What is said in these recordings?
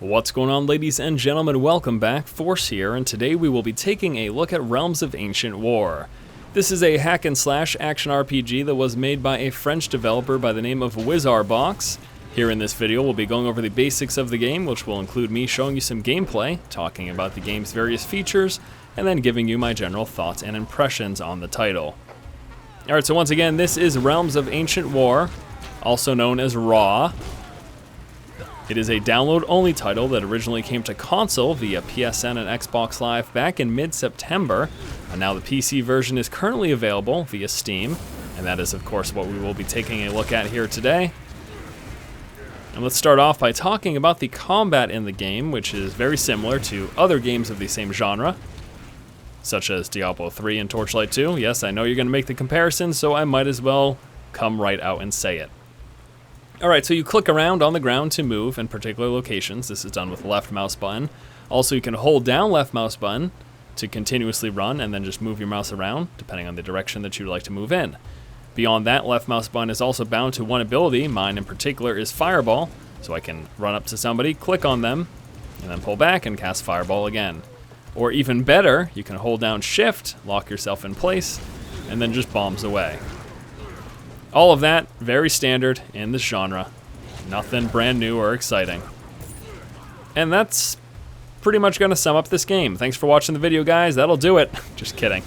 What's going on, ladies and gentlemen? Welcome back. Force here, and today we will be taking a look at Realms of Ancient War. This is a hack and slash action RPG that was made by a French developer by the name of Wizarbox. Here in this video we'll be going over the basics of the game, which will include me showing you some gameplay, talking about the game's various features, and then giving you my general thoughts and impressions on the title. Alright, so once again, this is Realms of Ancient War, also known as R.A.W. It is a download-only title that originally came to console via PSN and Xbox Live back in mid-September, and now the PC version is currently available via Steam, and that is of course what we will be taking a look at here today. And let's start off by talking about the combat in the game, which is very similar to other games of the same genre, such as Diablo 3 and Torchlight 2. Yes, I know you're going to make the comparison, so I might as well come right out and say it. Alright, so you click around on the ground to move in particular locations. This is done with the left mouse button. Also, you can hold down left mouse button to continuously run and then just move your mouse around, depending on the direction that you'd like to move in. Beyond that, left mouse button is also bound to one ability. Mine in particular is Fireball, so I can run up to somebody, click on them, and then pull back and cast Fireball again. Or even better, you can hold down Shift, lock yourself in place, and then just bombs away. All of that, very standard in this genre. Nothing brand new or exciting. And that's pretty much going to sum up this game. Thanks for watching the video, guys. That'll do it. Just kidding.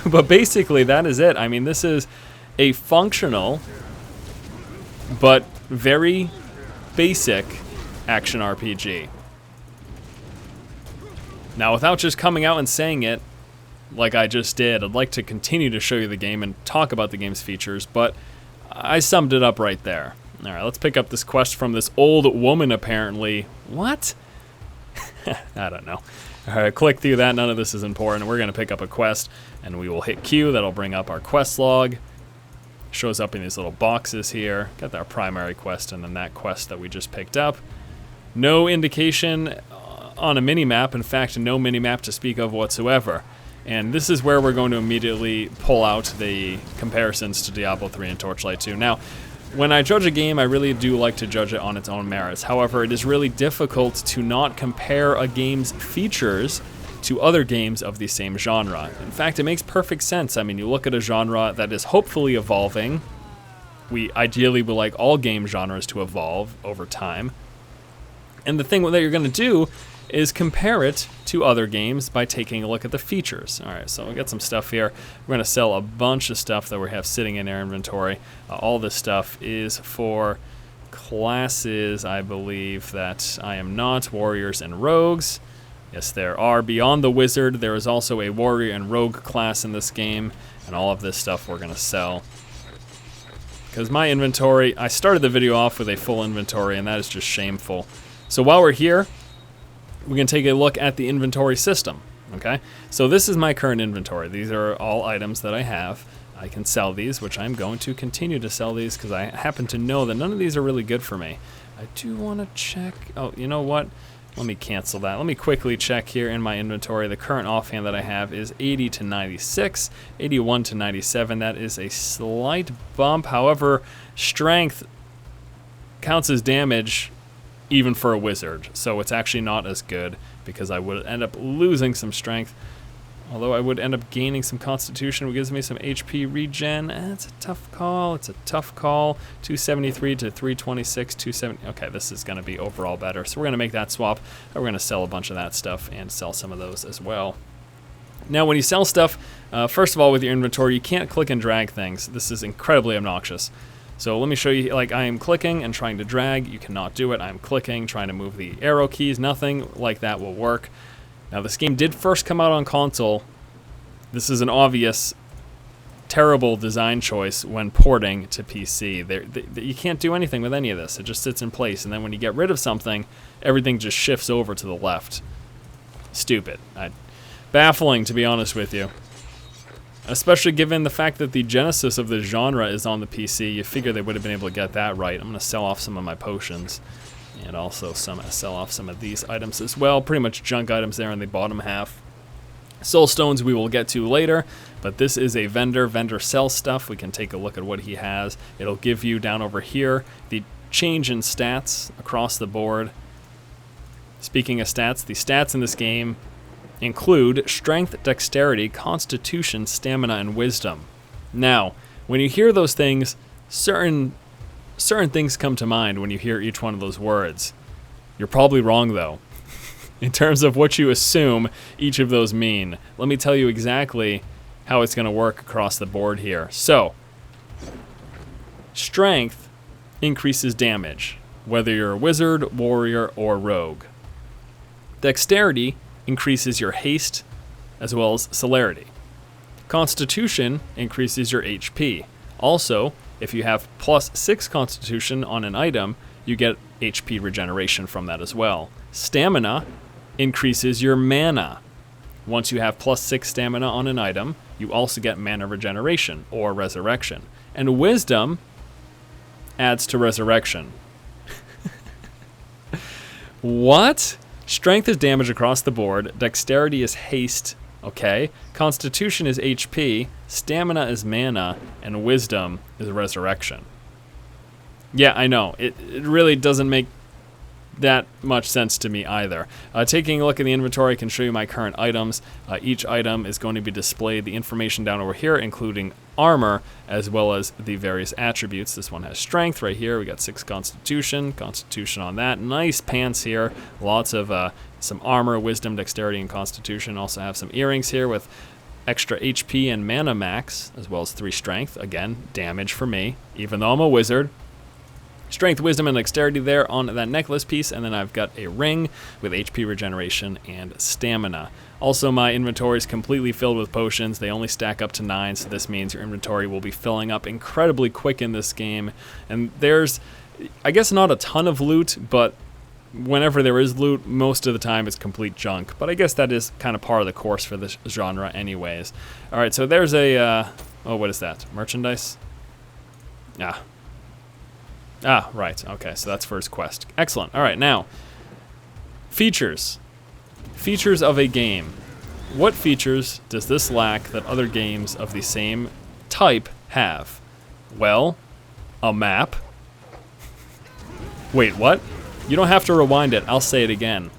But basically, that is it. I mean, this is a functional, but very basic action RPG. Now, without just coming out and saying it, like I just did, I'd like to continue to show you the game and talk about the game's features, but I summed it up right there. Alright, let's pick up this quest from this old woman, apparently. What? I don't know. Alright, click through that. None of this is important. We're going to pick up a quest, and we will hit Q. That'll bring up our quest log. Shows up in these little boxes here. Got our primary quest and then that quest that we just picked up. No indication on a mini-map. In fact, no mini-map to speak of whatsoever. And this is where we're going to immediately pull out the comparisons to Diablo 3 and Torchlight 2. Now, when I judge a game, I really do like to judge it on its own merits. However, it is really difficult to not compare a game's features to other games of the same genre. In fact, it makes perfect sense. I mean, you look at a genre that is hopefully evolving. We ideally would like all game genres to evolve over time. And the thing that you're going to do is compare it to other games by taking a look at the features. Alright, so we got some stuff here. We're going to sell a bunch of stuff that we have sitting in our inventory. All this stuff is for classes, I believe, that I am not. Warriors and rogues. Yes, there are. Beyond the wizard, there is also a warrior and rogue class in this game. And all of this stuff we're going to sell. Because my inventory, I started the video off with a full inventory, and that is just shameful. So while we're here, we can take a look at the inventory system, okay? So this is my current inventory. These are all items that I have. I can sell these, which I'm going to continue to sell these because I happen to know that none of these are really good for me. I do want to check. Oh, you know what? Let me cancel that. Let me quickly check here in my inventory. The current offhand that I have is 80 to 96, 81 to 97. That is a slight bump. However, strength counts as damage even for a wizard, so it's actually not as good because I would end up losing some strength, although I would end up gaining some constitution, which gives me some HP regen. It's a tough call. It's a tough call. 273 to 326, 270. Okay, this is going to be overall better, so we're going to make that swap. We're going to sell a bunch of that stuff and sell some of those as well. Now, when you sell stuff, first of all, with your inventory, you can't click and drag things. This is incredibly obnoxious. So let me show you, like I am clicking and trying to drag, you cannot do it. I'm clicking, trying to move the arrow keys, nothing like that will work. Now this game did first come out on console. This is an obvious, terrible design choice when porting to PC. You can't do anything with any of this, it just sits in place, and then when you get rid of something, everything just shifts over to the left. Stupid. Baffling, to be honest with you. Especially given the fact that the genesis of the genre is on the PC, you figure they would have been able to get that right. I'm going to sell off some of my potions, and also sell off some of these items as well. Pretty much junk items there in the bottom half. Soul stones we will get to later, but this is a vendor. Vendor sells stuff. We can take a look at what he has. It'll give you down over here the change in stats across the board. Speaking of stats, the stats in this game include strength, dexterity, constitution, stamina, and wisdom. Now, when you hear those things, certain things come to mind when you hear each one of those words. You're probably wrong, though, in terms of what you assume each of those mean. Let me tell you exactly how it's going to work across the board here. So, strength increases damage, whether you're a wizard, warrior, or rogue. Dexterity increases your haste as well as celerity. Constitution increases your HP. Also, if you have +6 Constitution on an item, you get HP regeneration from that as well. Stamina increases your mana. Once you have +6 stamina on an item, you also get mana regeneration or resurrection. And wisdom adds to resurrection. What? Strength is damage across the board. Dexterity is haste. Okay. Constitution is HP. Stamina is mana. And wisdom is resurrection. Yeah, I know. It really doesn't make that much sense to me either. Taking a look at the inventory, I can show you my current items. Each item is going to be displayed the information down over here, including armor, as well as the various attributes. This one has strength right here. We got 6 constitution on that. Nice pants here. Lots of some armor, wisdom, dexterity, and constitution. Also have some earrings here with extra HP and mana max, as well as 3 strength. Again, damage for me, even though I'm a wizard. Strength, wisdom, and dexterity there on that necklace piece, and then I've got a ring with HP regeneration and stamina. Also, my inventory is completely filled with potions. They only stack up to 9, so this means your inventory will be filling up incredibly quick in this game. And there's, I guess, not a ton of loot, but whenever there is loot, most of the time it's complete junk. But I guess that is kind of par of the course for this genre anyways. All right, so there's a, oh, what is that? Merchandise? Ah, right. Okay, so that's first quest. Excellent. All right, now, features. Features of a game. What features does this lack that other games of the same type have? Well, a map. Wait, what? You don't have to rewind it. I'll say it again.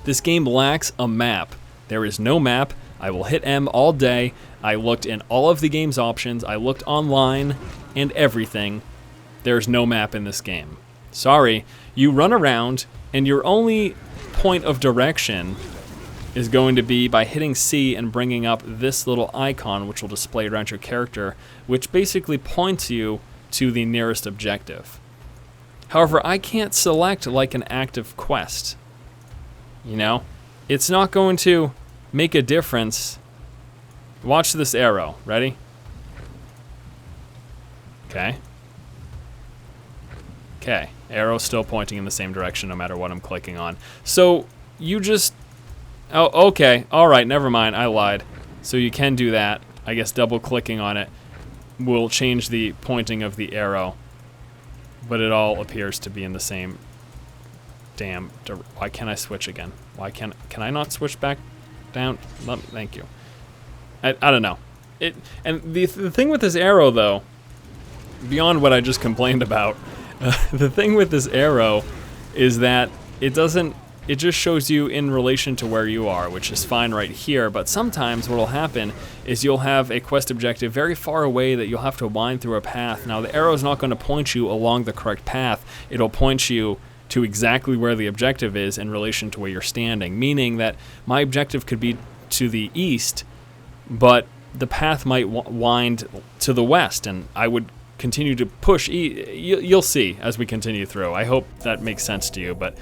This game lacks a map. There is no map. I will hit M all day. I looked in all of the game's options. I looked online and everything. There's no map in this game. Sorry, you run around and your only point of direction is going to be by hitting C and bringing up this little icon which will display around your character, which basically points you to the nearest objective. However, I can't select like an active quest. You know? It's not going to make a difference. Watch this arrow. Ready? Okay. Okay, arrow's still pointing in the same direction no matter what I'm clicking on. So you just, oh, okay, all right, never mind, I lied. So you can do that. I guess double clicking on it will change the pointing of the arrow, but it all appears to be in the same damn, why can't I switch again? Why can I not switch back down? Thank you. I don't know. And the thing with this arrow though, beyond what I just complained about, the thing with this arrow is that it just shows you in relation to where you are, which is fine right here, but sometimes what will happen is you'll have a quest objective very far away that you'll have to wind through a path. Now the arrow is not going to point you along the correct path, it'll point you to exactly where the objective is in relation to where you're standing, meaning that my objective could be to the east, but the path might wind to the west, and I would continue to push. You'll see as we continue through. I hope that makes sense to you, but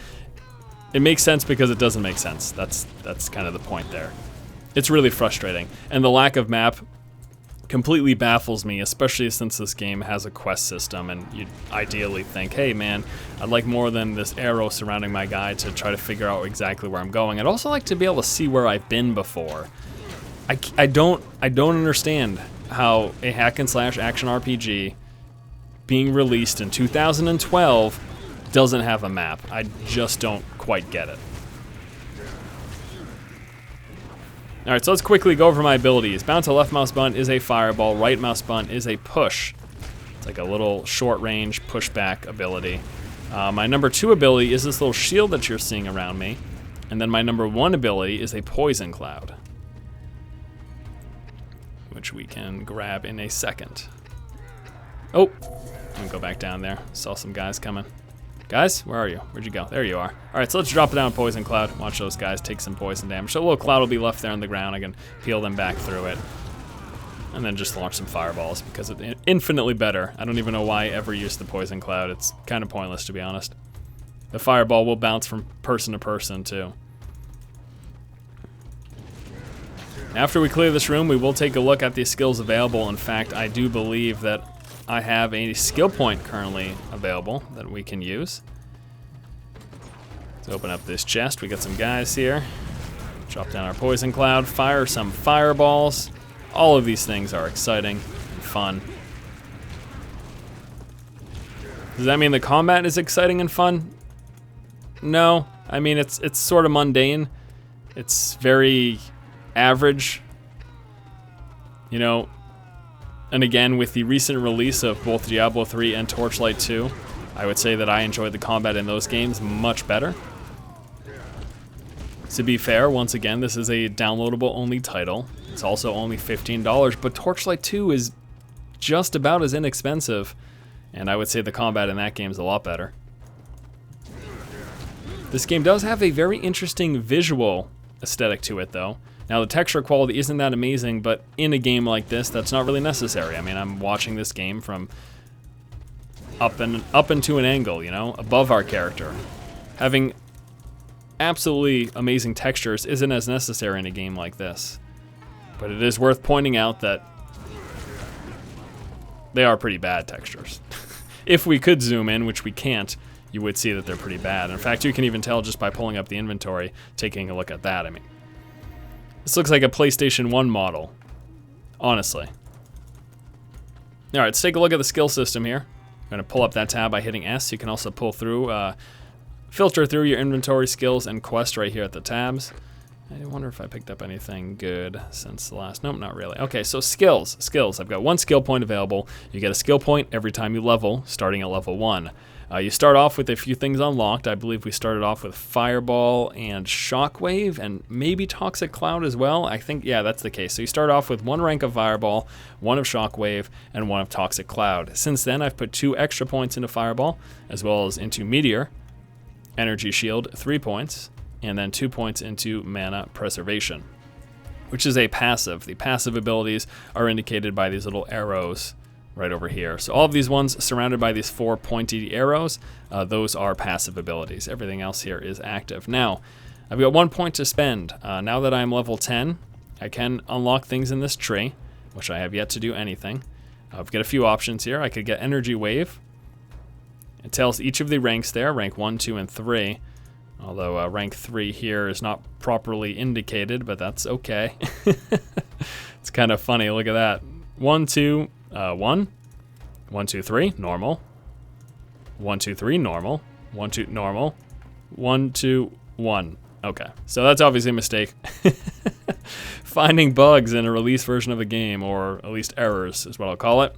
it makes sense because it doesn't make sense. That's kind of the point there. It's really frustrating, and the lack of map completely baffles me, especially since this game has a quest system, and you'd ideally think, hey man, I'd like more than this arrow surrounding my guy to try to figure out exactly where I'm going. I'd also like to be able to see where I've been before. I don't understand how a hack and slash action RPG being released in 2012 doesn't have a map. I just don't quite get it. Alright, so let's quickly go over my abilities. Bounce to left mouse button is a fireball, right mouse button is a push. It's like a little short range pushback ability. My number 2 ability is this little shield that you're seeing around me. And then my number 1 ability is a poison cloud, which we can grab in a second. Oh, let me go back down there. Saw some guys coming. Guys, where are you? Where'd you go? There you are. All right, so let's drop down poison cloud. Watch those guys take some poison damage. So a little cloud will be left there on the ground. I can peel them back through it. And then just launch some fireballs because it's infinitely better. I don't even know why I ever used the poison cloud. It's kind of pointless, to be honest. The fireball will bounce from person to person, too. After we clear this room, we will take a look at the skills available. In fact, I do believe that I have a skill point currently available that we can use. Let's open up this chest. We got some guys here. Drop down our poison cloud, fire some fireballs. All of these things are exciting and fun. Does that mean the combat is exciting and fun? No. I mean, it's sort of mundane. It's very average. You know, and again, with the recent release of both Diablo 3 and Torchlight 2, I would say that I enjoyed the combat in those games much better. To be fair, once again, this is a downloadable only title. It's also only $15, but Torchlight 2 is just about as inexpensive, and I would say the combat in that game is a lot better. This game does have a very interesting visual aesthetic to it, though. Now, the texture quality isn't that amazing, but in a game like this, that's not really necessary. I mean, I'm watching this game from up into an angle, you know, above our character. Having absolutely amazing textures isn't as necessary in a game like this. But it is worth pointing out that they are pretty bad textures. If we could zoom in, which we can't, you would see that they're pretty bad. In fact, you can even tell just by pulling up the inventory, taking a look at that. I mean, this looks like a PlayStation 1 model, honestly. All right, let's take a look at the skill system here. I'm gonna pull up that tab by hitting S. You can also pull through, filter through your inventory, skills, and quest right here at the tabs. I wonder if I picked up anything good since the last. Nope, not really. Okay, so skills. I've got 1 skill point available. You get a skill point every time you level, starting at level 1. You start off with a few things unlocked. I believe we started off with Fireball and Shockwave and maybe Toxic Cloud as well. I think, yeah, that's the case. So you start off with 1 rank of Fireball, 1 of Shockwave, and 1 of Toxic Cloud. Since then, I've put 2 extra points into Fireball, as well as into Meteor, Energy Shield, 3 points, and then 2 points into Mana Preservation, which is a passive. The passive abilities are indicated by these little arrows right over here. So all of these ones surrounded by these 4 pointy arrows, those are passive abilities. Everything else here is active. Now, I've got 1 point to spend. Now that I'm level 10, I can unlock things in this tree, which I have yet to do anything. I've got a few options here. I could get Energy Wave. It tells each of the ranks there, rank 1, 2, and 3. Although rank 3 here is not properly indicated, but that's okay. It's kind of funny, look at that. 1, 2, 1. 1, 2, 3, normal. 1, 2, 3, normal. 1, 2, normal. 1, 2, 1. Okay, so that's obviously a mistake. Finding bugs in a release version of a game, or at least errors is what I'll call it.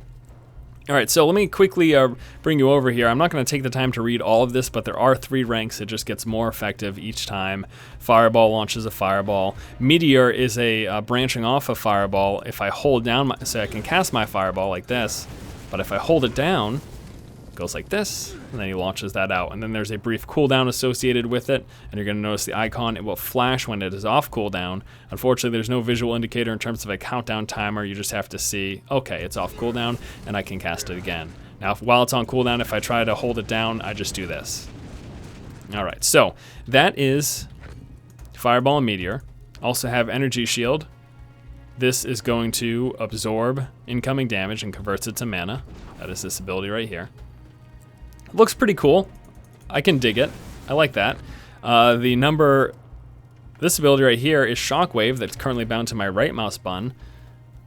All right, so let me quickly bring you over here. I'm not going to take the time to read all of this, but there are 3 ranks. It just gets more effective each time. Fireball launches a fireball. Meteor is a branching off of Fireball. If I hold down, so I can cast my Fireball like this, but if I hold it down, it goes like this, and then he launches that out. And then there's a brief cooldown associated with it, and you're going to notice the icon. It will flash when it is off cooldown. Unfortunately, there's no visual indicator in terms of a countdown timer. You just have to see, okay, it's off cooldown, and I can cast it again. Now, while it's on cooldown, if I try to hold it down, I just do this. All right, so that is Fireball and Meteor. Also have Energy Shield. This is going to absorb incoming damage and converts it to mana. That is this ability right here. Looks pretty cool. I can dig it. I like that. This ability right here is Shockwave that's currently bound to my right mouse button.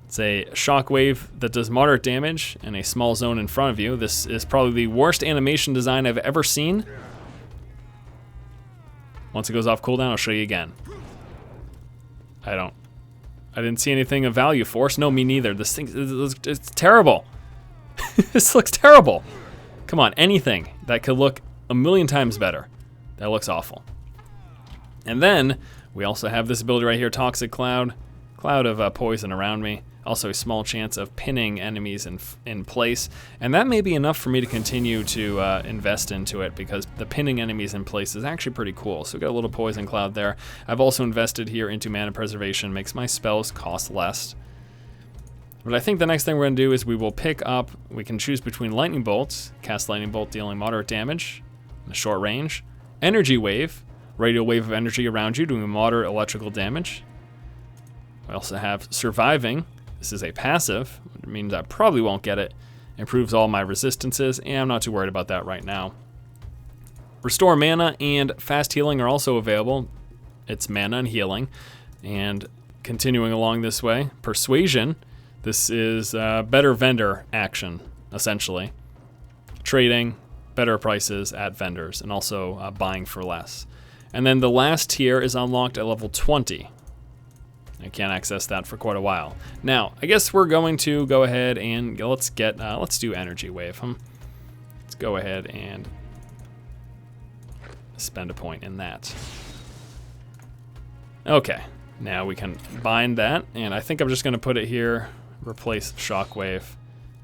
It's a Shockwave that does moderate damage in a small zone in front of you. This is probably the worst animation design I've ever seen. Once it goes off cooldown, I'll show you again. I didn't see anything of value. Force? No, me neither. This thing, it's terrible. This looks terrible. Come on, anything that could look a million times better. That looks awful. And then we also have this ability right here, Toxic Cloud. Cloud of poison around me. Also a small chance of pinning enemies in place. And that may be enough for me to continue to invest into it, because the pinning enemies in place is actually pretty cool. So we got a little poison cloud there. I've also invested here into mana preservation. Makes my spells cost less. But I think the next thing we're going to do is we will pick up, we can choose between lightning bolts, cast lightning bolt dealing moderate damage in a short range, energy wave, radial wave of energy around you doing moderate electrical damage. We also have surviving. This is a passive, it means I probably won't get it. Improves all my resistances, and I'm not too worried about that right now. Restore mana and fast healing are also available. It's mana and healing. And continuing along this way, persuasion. This is better vendor action, essentially. Trading, better prices at vendors, and also buying for less. And then the last tier is unlocked at level 20. I can't access that for quite a while. Now, I guess we're going to go ahead and let's do energy wave. Let's go ahead and spend a point in that. Okay, now we can bind that, and I think I'm just going to put it here, replace shockwave,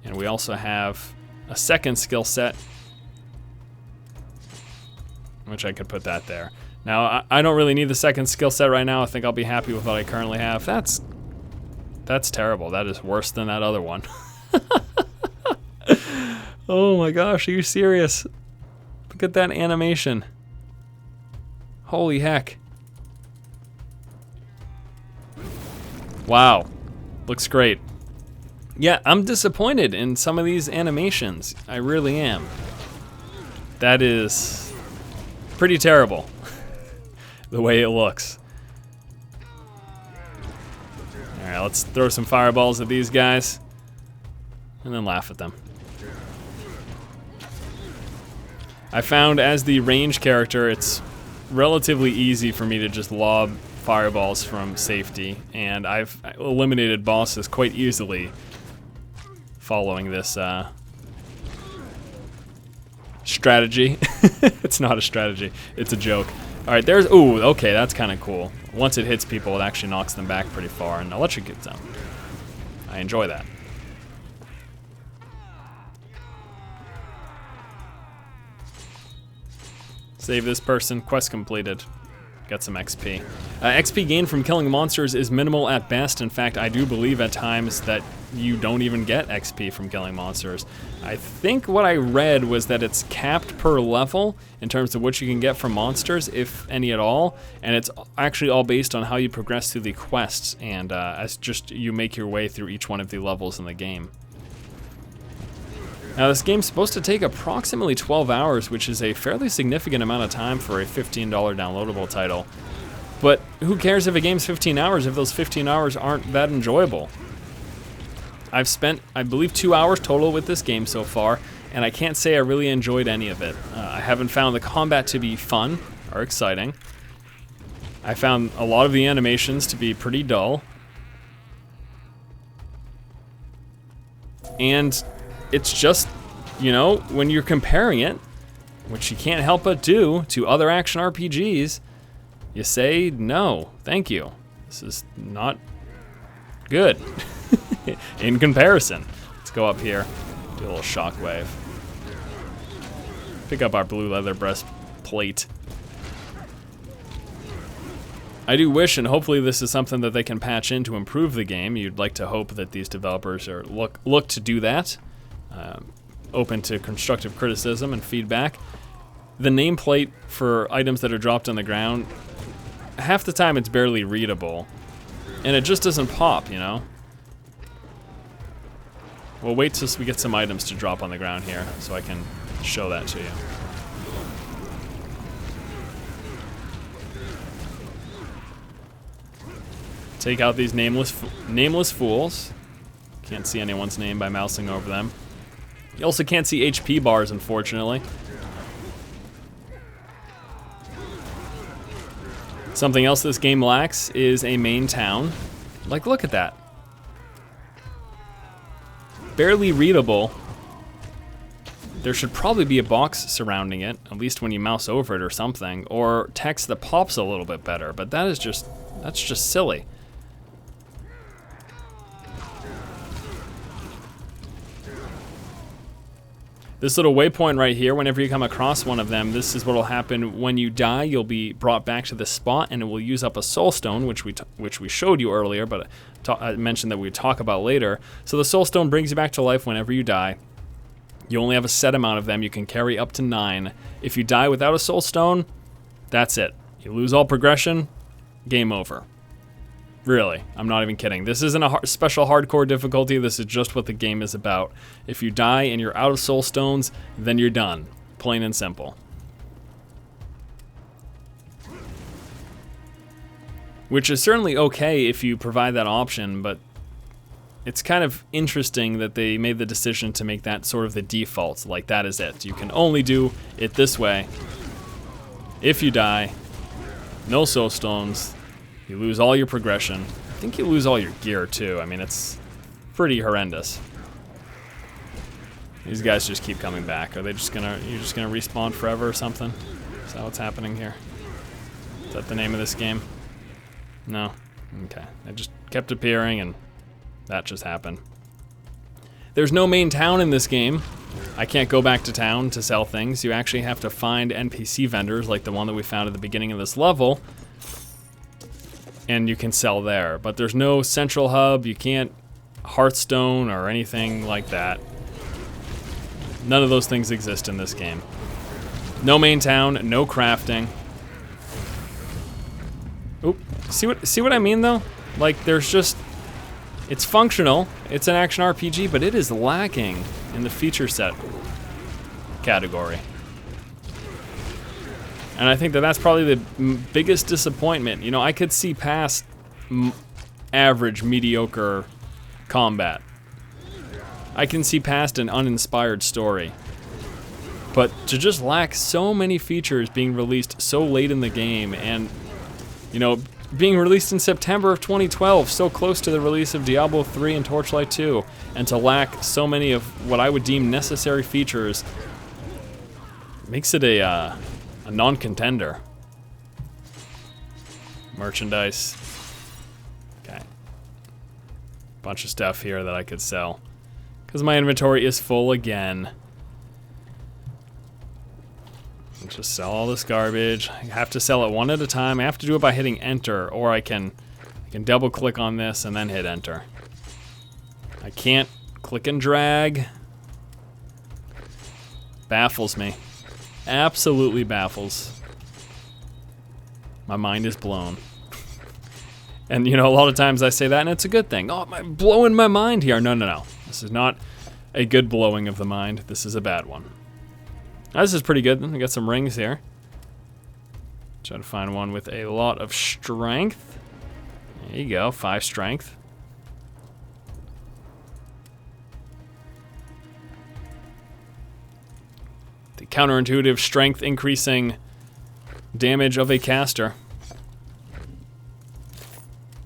and we also have a second skill set, which I could put that there. Now, I don't really need the second skill set right now. I think I'll be happy with what I currently have. That's terrible. That is worse than that other one. Oh my gosh, are you serious? Look at that animation. Holy heck. Wow, looks great. Yeah, I'm disappointed in some of these animations. I really am. That is pretty terrible. The way it looks. Alright, let's throw some fireballs at these guys and then laugh at them. I found as the range character, it's relatively easy for me to just lob fireballs from safety, and I've eliminated bosses quite easily following this strategy. It's not a strategy, it's a joke. Alright, there's, ooh, okay, that's kind of cool. Once it hits people, it actually knocks them back pretty far and electrocutes them. I enjoy that. Save this person, quest completed. Got some XP. XP gained from killing monsters is minimal at best. In fact, I do believe at times that you don't even get XP from killing monsters. I think what I read was that it's capped per level in terms of what you can get from monsters, if any at all, and it's actually all based on how you progress through the quests and as just you make your way through each one of the levels in the game. Now, this game's supposed to take approximately 12 hours, which is a fairly significant amount of time for a $15 downloadable title. But who cares if a game's 15 hours if those 15 hours aren't that enjoyable? I've spent, I believe, 2 hours total with this game so far, and I can't say I really enjoyed any of it. I haven't found the combat to be fun or exciting. I found a lot of the animations to be pretty dull. And it's just, you know, when you're comparing it, which you can't help but do, to other action RPGs, you say, no, thank you. This is not good in comparison. Let's go up here, do a little shockwave. Pick up our blue leather breastplate. I do wish, and hopefully this is something that they can patch in to improve the game. You'd like to hope that these developers are look to do that. Open to constructive criticism and feedback. The nameplate for items that are dropped on the ground, half the time it's barely readable. And it just doesn't pop, you know? We'll wait till we get some items to drop on the ground here so I can show that to you. Take out these nameless fools. Can't see anyone's name by mousing over them. You also can't see HP bars, unfortunately. Something else this game lacks is a main town. Like, look at that. Barely readable. there should probably be a box surrounding it, at least when you mouse over it or something, or text that pops a little bit better, but that's just silly. This little waypoint right here, whenever you come across one of them, this is what will happen when you die. You'll be brought back to this spot, and it will use up a soul stone, which we showed you earlier, but I mentioned that we'd talk about later. So the soul stone brings you back to life whenever you die. You only have a set amount of them. You can carry up to 9. If you die without a soul stone, that's it. You lose all progression, game over. Really, I'm not even kidding. This isn't a special hardcore difficulty. This is just what the game is about. If you die and you're out of soul stones, then you're done. Plain and simple. Which is certainly okay if you provide that option, but it's kind of interesting that they made the decision to make that sort of the default. Like, that is it. You can only do it this way. If you die, no soul stones. You lose all your progression. I think you lose all your gear too. I mean, it's pretty horrendous. These guys just keep coming back. Are they just gonna, you're just gonna respawn forever or something? Is that what's happening here? Is that the name of this game? No? Okay. It just kept appearing and that just happened. There's no main town in this game. I can't go back to town to sell things. You actually have to find NPC vendors like the one that we found at the beginning of this level, and you can sell there. But there's no central hub. You can't Hearthstone or anything like that. None of those things exist in this game. No main town, no crafting. Oop, see what I mean though? Like, there's just, it's functional, it's an action RPG, but it is lacking in the feature set category. And I think that that's probably the biggest disappointment. You know, I could see past average, mediocre combat. I can see past an uninspired story. But to just lack so many features being released so late in the game, and, you know, being released in September of 2012, so close to the release of Diablo 3 and Torchlight 2, and to lack so many of what I would deem necessary features, makes it a non-contender. Merchandise. Okay. Bunch of stuff here that I could sell, because my inventory is full again. Just sell all this garbage. I have to sell it one at a time. I have to do it by hitting enter, or I can double click on this and then hit enter. I can't click and drag. Baffles me. Absolutely baffles. My mind is blown. And you know, a lot of times I say that and it's a good thing. Oh, I'm blowing my mind here. No. This is not a good blowing of the mind. This is a bad one. This is pretty good. We got some rings here. Try to find one with a lot of strength. There you go, 5 strength. The counterintuitive strength increasing damage of a caster.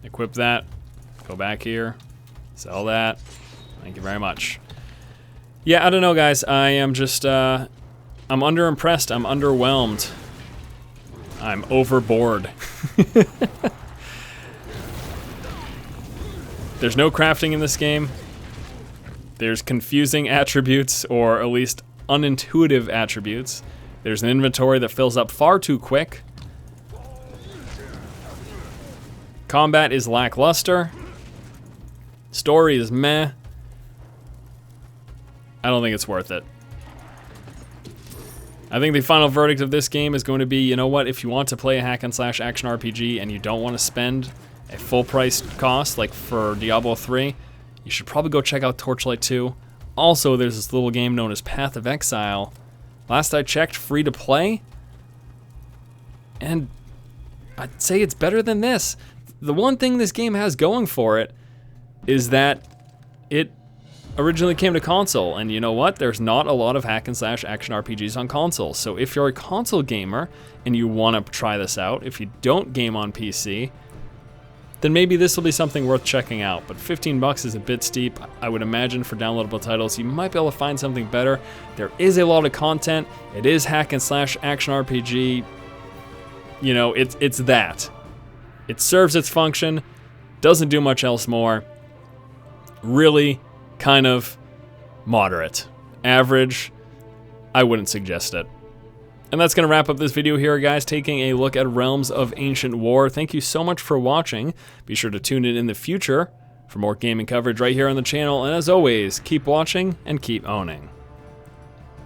Equip that. Go back here. Sell that. Thank you very much. Yeah, I don't know, guys. I am just, I'm underimpressed. I'm underwhelmed. I'm overboard. There's no crafting in this game. There's confusing attributes, or at least unintuitive attributes. There's an inventory that fills up far too quick. Combat is lackluster. Story is meh. I don't think it's worth it. I think the final verdict of this game is going to be, you know what, if you want to play a hack and slash action RPG and you don't want to spend a full price cost like for Diablo 3, you should probably go check out Torchlight 2. Also, there's this little game known as Path of Exile. Last I checked, free to play. And I'd say it's better than this. The one thing this game has going for it is that it originally came to console, and you know what? There's not a lot of hack and slash action RPGs on console. So if you're a console gamer and you want to try this out, if you don't game on PC, then maybe this will be something worth checking out. But 15 bucks is a bit steep. I would imagine for downloadable titles, you might be able to find something better. There is a lot of content. It is hack and slash action RPG. You know, it's that. It serves its function, doesn't do much else more. Really kind of moderate. Average, I wouldn't suggest it. And that's going to wrap up this video here, guys, taking a look at Realms of Ancient War. Thank you so much for watching. Be sure to tune in the future for more gaming coverage right here on the channel. And as always, keep watching and keep owning.